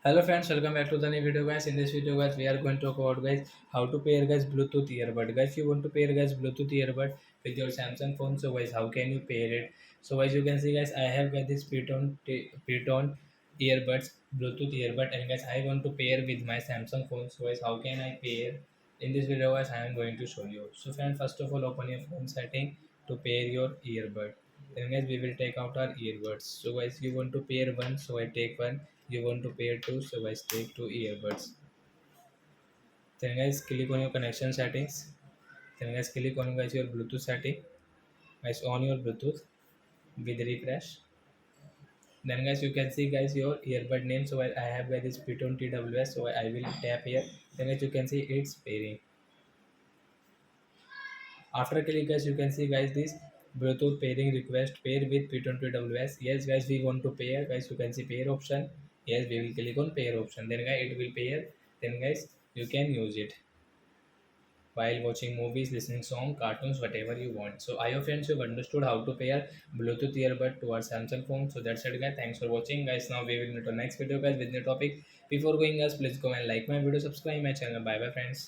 Hello friends, welcome back to the new video guys. In this video guys, we are going to talk about guys how to pair guys Bluetooth earbud. Guys, you want to pair guys Bluetooth earbud with your Samsung phone. So guys, how can you pair it? So as you can see guys, I have got this Python earbuds, Bluetooth earbud, and guys, I want to pair with my Samsung phone. So guys, how can I pair? In this video guys, I am going to show you. So friend, first of all, open your phone setting to pair your earbud. Then guys, we will take out our earbuds. So guys, you want to pair one, so I take one. You want to pair two, so guys take two earbuds. Then guys, click on your connection settings. Then guys, click on guys your Bluetooth setting. Guys, on your Bluetooth with refresh. Then guys, you can see guys your earbud name. So I have guys this Python TWS. So I will tap here. Then guys, you can see it's pairing. After click guys, you can see guys this Bluetooth pairing request pair with P20WS. Yes guys, we want to pair. Guys, you can see pair option. Yes, we will click on pair option. Then guys, it will pair. Then guys, you can use it while watching movies, listening song, cartoons, whatever you want. So I hope friends you've understood how to pair Bluetooth earbud to our Samsung phone. So that's it guys. Thanks for watching guys. Now we will meet on next video guys with new topic. Before going guys, please go and like my video, subscribe my channel. Bye bye friends.